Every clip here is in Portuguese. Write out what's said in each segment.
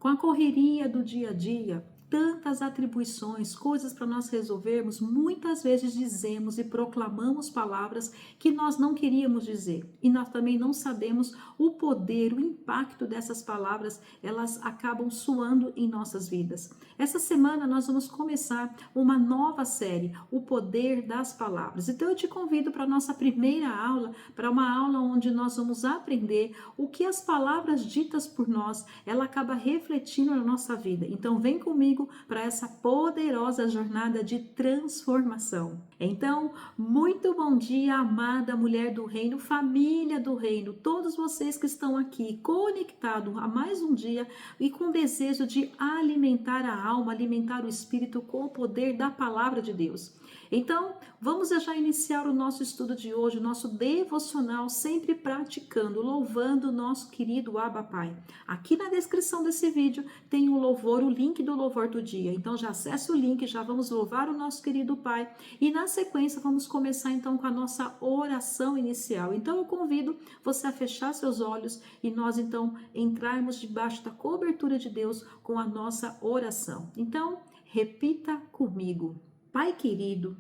Com a correria do dia a dia, tantas atribuições, coisas para nós resolvermos, muitas vezes dizemos e proclamamos palavras que nós não queríamos dizer. E nós também não sabemos o poder, o impacto dessas palavras, elas acabam soando em nossas vidas. Essa semana nós vamos começar uma nova série, O Poder das Palavras. Então eu te convido para a nossa primeira aula, para uma aula onde nós vamos aprender o que as palavras ditas por nós, ela acaba refletindo na nossa vida. Então vem comigo para essa poderosa jornada de transformação. Então, muito bom dia, amada mulher do reino, família do reino, todos vocês que estão aqui conectados a mais um dia e com desejo de alimentar a alma, alimentar o espírito com o poder da palavra de Deus. Então, vamos já iniciar o nosso estudo de hoje, o nosso devocional, sempre praticando, louvando o nosso querido Abba Pai. Aqui na descrição desse vídeo tem o louvor, o link do louvor do dia. Então já acessa o link, já vamos louvar o nosso querido Pai e na sequência vamos começar então com a nossa oração inicial. Então eu convido você a fechar seus olhos e nós então entrarmos debaixo da cobertura de Deus com a nossa oração. Então, repita comigo. Pai querido,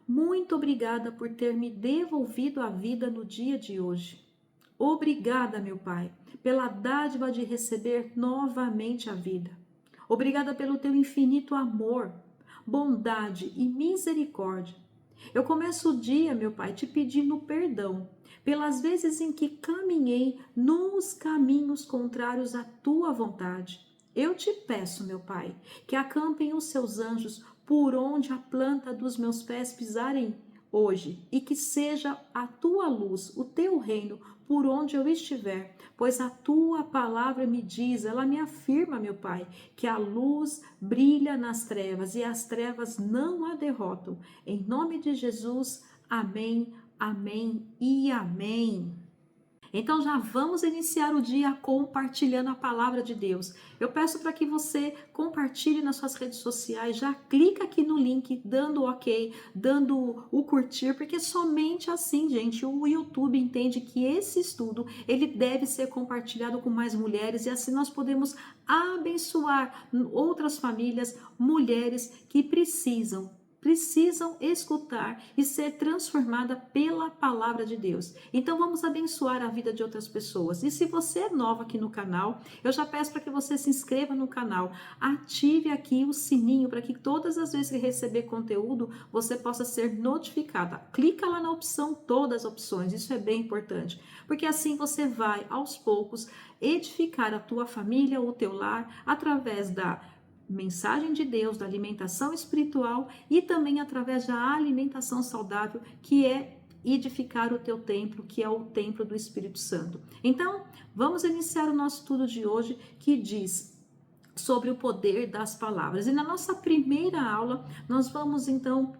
muito obrigada por ter me devolvido a vida no dia de hoje. Obrigada, meu Pai, pela dádiva de receber novamente a vida. Obrigada pelo teu infinito amor, bondade e misericórdia. Eu começo o dia, meu Pai, te pedindo perdão pelas vezes em que caminhei nos caminhos contrários à tua vontade. Eu te peço, meu Pai, que acampem os seus anjos por onde a planta dos meus pés pisarem hoje e que seja a tua luz, o teu reino, por onde eu estiver, pois a tua palavra me diz, ela me afirma, meu Pai, que a luz brilha nas trevas e as trevas não a derrotam. Em nome de Jesus, amém, amém e amém. Então já vamos iniciar o dia compartilhando a palavra de Deus. Eu peço para que você compartilhe nas suas redes sociais, já clica aqui no link, dando ok, dando o curtir, porque somente assim, gente, o YouTube entende que esse estudo, ele deve ser compartilhado com mais mulheres e assim nós podemos abençoar outras famílias, mulheres que precisam escutar e ser transformada pela palavra de Deus. Então vamos abençoar a vida de outras pessoas. E se você é nova aqui no canal, eu já peço para que você se inscreva no canal, ative aqui o sininho para que todas as vezes que receber conteúdo, você possa ser notificada. Clica lá na opção todas as opções, isso é bem importante, porque assim você vai aos poucos edificar a tua família, o teu lar, através da mensagem de Deus, da alimentação espiritual e também através da alimentação saudável, que é edificar o teu templo, que é o templo do Espírito Santo. Então, vamos iniciar o nosso estudo de hoje, que diz sobre o poder das palavras. E na nossa primeira aula, nós vamos então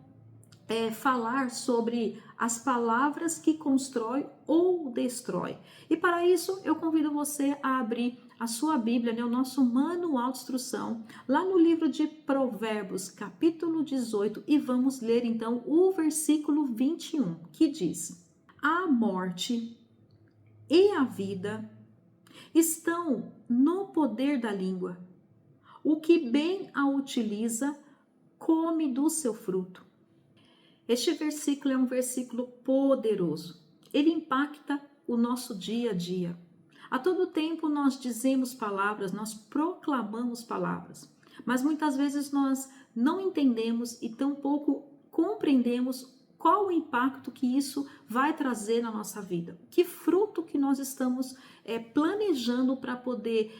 falar sobre as palavras que constrói ou destrói. E para isso, eu convido você a abrir a sua Bíblia, né, o nosso manual de instrução, lá no livro de Provérbios, capítulo 18, e vamos ler então o versículo 21, que diz: A morte e a vida estão no poder da língua. O que bem a utiliza, come do seu fruto. Este versículo é um versículo poderoso. Ele impacta o nosso dia a dia. A todo tempo nós dizemos palavras, nós proclamamos palavras, mas muitas vezes nós não entendemos e tampouco compreendemos qual o impacto que isso vai trazer na nossa vida. Que fruto que nós estamos planejando para poder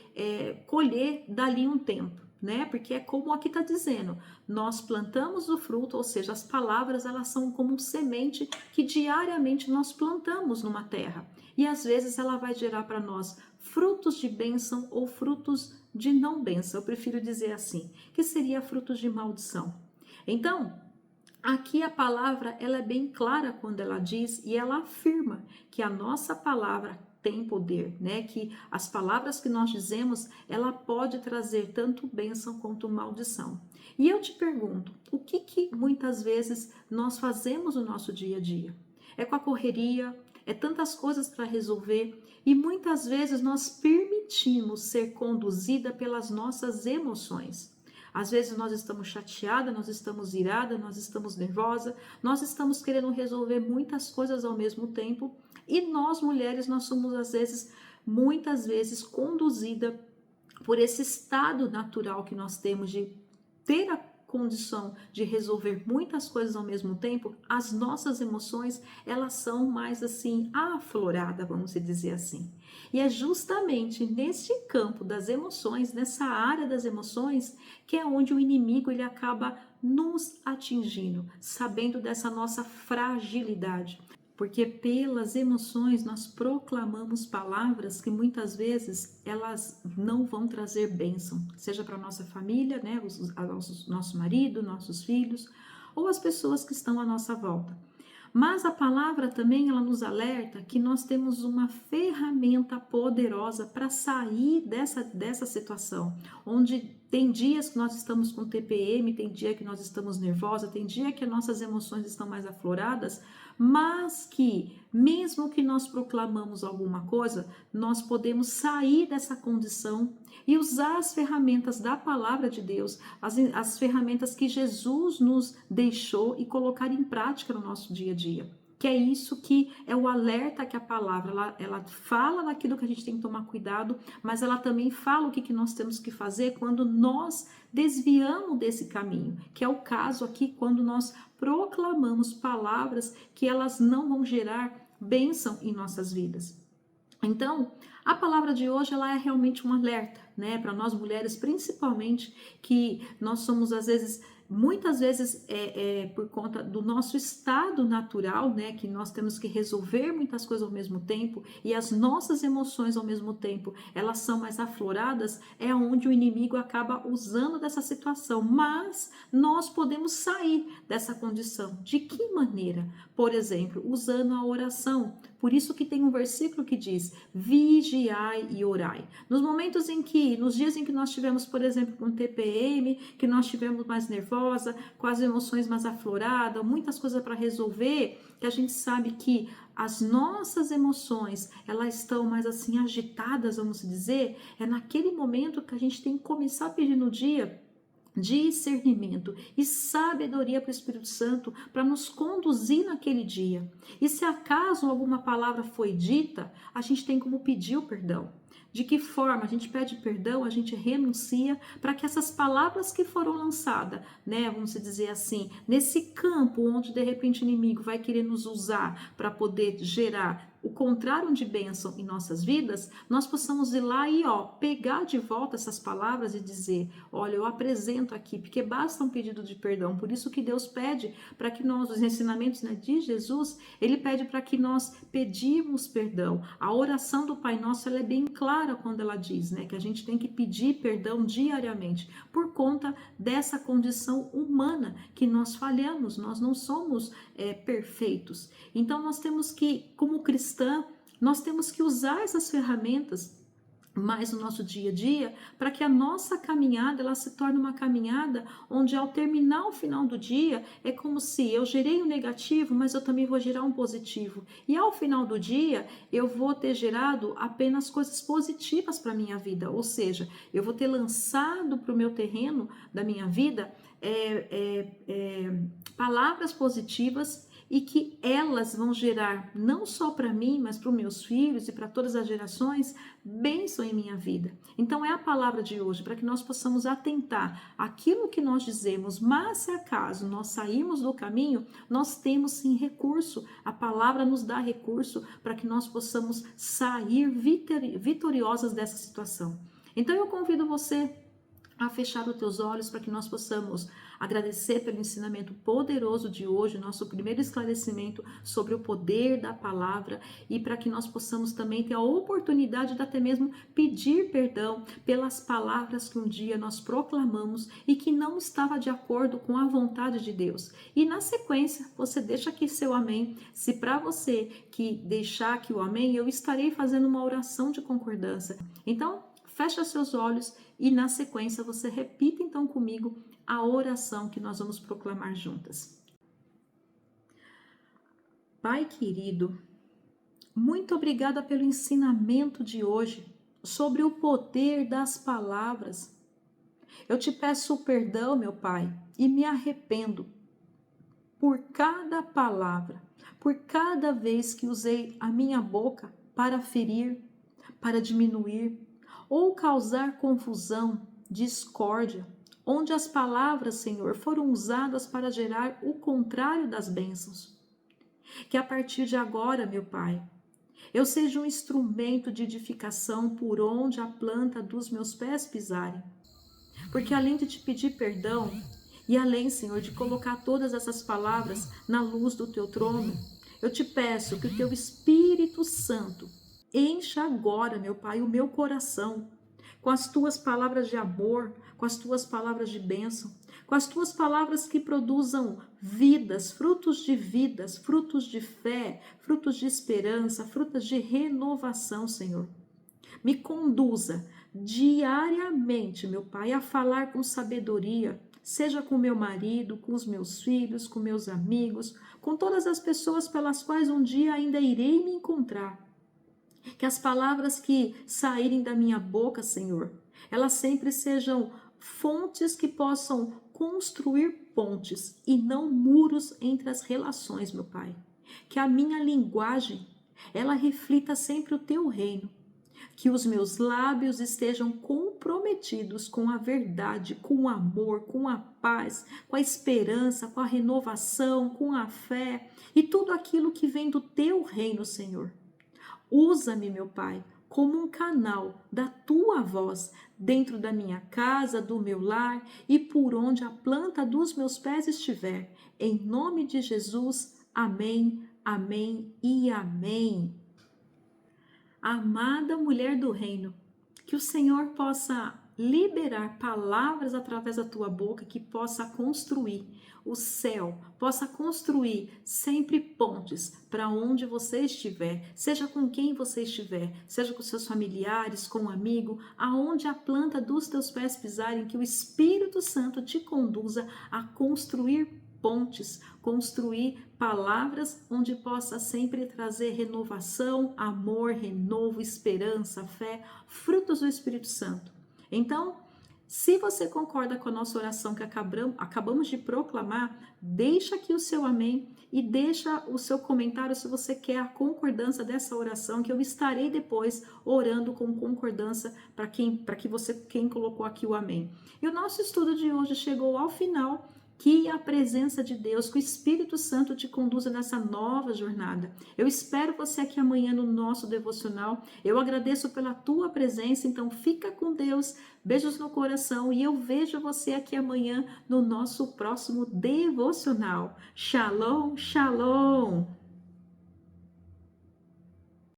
colher dali um tempo. Né? Porque é como aqui está dizendo, nós plantamos o fruto, ou seja, as palavras elas são como um semente que diariamente nós plantamos numa terra e às vezes ela vai gerar para nós frutos de bênção ou frutos de não bênção, eu prefiro dizer assim, que seria frutos de maldição. Então, aqui a palavra ela é bem clara quando ela diz e ela afirma que a nossa palavra tem poder, né? Que as palavras que nós dizemos, ela pode trazer tanto bênção quanto maldição. E eu te pergunto, o que muitas vezes nós fazemos no nosso dia a dia? É com a correria, é tantas coisas para resolver E muitas vezes nós permitimos ser conduzida pelas nossas emoções. Às vezes nós estamos chateadas, nós estamos iradas, nós estamos nervosas, nós estamos querendo resolver muitas coisas ao mesmo tempo e nós mulheres, nós somos às vezes, muitas vezes conduzida por esse estado natural que nós temos de ter a condição de resolver muitas coisas ao mesmo tempo, as nossas emoções, elas são mais assim, afloradas, vamos dizer assim. E é justamente neste campo das emoções, nessa área das emoções, que é onde o inimigo ele acaba nos atingindo, sabendo dessa nossa fragilidade. Porque pelas emoções nós proclamamos palavras que muitas vezes elas não vão trazer bênção, seja para nossa família, né, nosso marido, nossos filhos, ou as pessoas que estão à nossa volta. Mas a palavra também ela nos alerta que nós temos uma ferramenta poderosa para sair dessa situação, onde tem dias que nós estamos com TPM, tem dia que nós estamos nervosa, tem dia que nossas emoções estão mais afloradas, mas que mesmo que nós proclamamos alguma coisa, nós podemos sair dessa condição e usar as ferramentas da palavra de Deus, as ferramentas que Jesus nos deixou e colocar em prática no nosso dia a dia. Que é isso que é o alerta que a palavra, ela fala daquilo que a gente tem que tomar cuidado, mas ela também fala o que nós temos que fazer quando nós desviamos desse caminho, que é o caso aqui quando nós proclamamos palavras que elas não vão gerar bênção em nossas vidas. Então, a palavra de hoje ela é realmente um alerta, né, para nós mulheres, principalmente, que nós somos às vezes, muitas vezes por conta do nosso estado natural, né, que nós temos que resolver muitas coisas ao mesmo tempo e as nossas emoções ao mesmo tempo, elas são mais afloradas, é onde o inimigo acaba usando dessa situação, mas nós podemos sair dessa condição. De que maneira? Por exemplo, usando a oração. Por isso que tem um versículo que diz, vigiai e orai. Nos dias em que nós tivemos, por exemplo, com TPM, que nós tivemos mais nervosa, com as emoções mais afloradas, muitas coisas para resolver, que a gente sabe que as nossas emoções, elas estão mais assim agitadas, vamos dizer, é naquele momento que a gente tem que começar a pedir no dia discernimento e sabedoria para o Espírito Santo para nos conduzir naquele dia. E se acaso alguma palavra foi dita, a gente tem como pedir o perdão. De que forma? A gente pede perdão, a gente renuncia para que essas palavras que foram lançadas, né, vamos dizer assim, nesse campo onde de repente o inimigo vai querer nos usar para poder gerar o contrário de bênção em nossas vidas, nós possamos ir lá e pegar de volta essas palavras e dizer, olha, eu apresento aqui, porque basta um pedido de perdão. Por isso que Deus pede para que nós, os ensinamentos, né, de Jesus, ele pede para que nós pedimos perdão. A oração do Pai Nosso, ela é bem clara quando ela diz, né, que a gente tem que pedir perdão diariamente, por conta dessa condição humana que nós falhamos, nós não somos perfeitos. Então nós temos que, como cristã, nós temos que usar essas ferramentas mais no nosso dia a dia, para que a nossa caminhada ela se torne uma caminhada onde ao terminar o final do dia é como se eu gerei um negativo, mas eu também vou gerar um positivo. E ao final do dia eu vou ter gerado apenas coisas positivas para a minha vida, ou seja, eu vou ter lançado para o meu terreno da minha vida palavras positivas e que elas vão gerar, não só para mim, mas para os meus filhos e para todas as gerações, bênção em minha vida. Então é a palavra de hoje, para que nós possamos atentar àquilo que nós dizemos, mas se acaso nós sairmos do caminho, nós temos sim recurso, a palavra nos dá recurso para que nós possamos sair vitoriosas dessa situação. Então eu convido você a fechar os teus olhos para que nós possamos agradecer pelo ensinamento poderoso de hoje, nosso primeiro esclarecimento sobre o poder da palavra e para que nós possamos também ter a oportunidade de até mesmo pedir perdão pelas palavras que um dia nós proclamamos e que não estava de acordo com a vontade de Deus. E na sequência, você deixa aqui seu amém. Se para você que deixar aqui o amém, eu estarei fazendo uma oração de concordância. Então, fecha seus olhos e na sequência você repita então comigo a oração que nós vamos proclamar juntas. Pai querido, Muito obrigada pelo ensinamento de hoje sobre o poder das palavras. Eu te peço perdão, meu Pai, e me arrependo por cada palavra, por cada vez que usei a minha boca para ferir, para diminuir ou causar confusão, discórdia, onde as palavras, Senhor, foram usadas para gerar o contrário das bênçãos. Que a partir de agora, meu Pai, eu seja um instrumento de edificação por onde a planta dos meus pés pisarem. Porque além de te pedir perdão, e além, Senhor, de colocar todas essas palavras na luz do teu trono, eu te peço que o teu Espírito Santo encha agora, meu Pai, o meu coração com as tuas palavras de amor, com as tuas palavras de bênção, com as tuas palavras que produzam vidas, frutos de fé, frutos de esperança, frutos de renovação, Senhor. Me conduza diariamente, meu Pai, a falar com sabedoria, seja com meu marido, com os meus filhos, com meus amigos, com todas as pessoas pelas quais um dia ainda irei me encontrar. Que as palavras que saírem da minha boca, Senhor, elas sempre sejam fontes que possam construir pontes e não muros entre as relações, meu Pai. Que a minha linguagem, ela reflita sempre o teu reino. Que os meus lábios estejam comprometidos com a verdade, com o amor, com a paz, com a esperança, com a renovação, com a fé e tudo aquilo que vem do teu reino, Senhor. Usa-me, meu Pai, como um canal da tua voz dentro da minha casa, do meu lar e por onde a planta dos meus pés estiver. Em nome de Jesus, amém, amém e amém. Amada mulher do reino, que o Senhor possa liberar palavras através da tua boca que possa construir o céu, possa construir sempre pontes para onde você estiver, seja com quem você estiver, seja com seus familiares, com um amigo, aonde a planta dos teus pés pisarem, que o Espírito Santo te conduza a construir pontes, construir palavras onde possa sempre trazer renovação, amor, renovo, esperança, fé, frutos do Espírito Santo. Então, se você concorda com a nossa oração que acabamos de proclamar, deixa aqui o seu amém e deixa o seu comentário se você quer a concordância dessa oração, que eu estarei depois orando com concordância para quem colocou aqui o amém. E o nosso estudo de hoje chegou ao final. Que a presença de Deus, que o Espírito Santo te conduza nessa nova jornada. Eu espero você aqui amanhã no nosso devocional. Eu agradeço pela tua presença, então fica com Deus, beijos no coração e eu vejo você aqui amanhã no nosso próximo devocional. Shalom, shalom!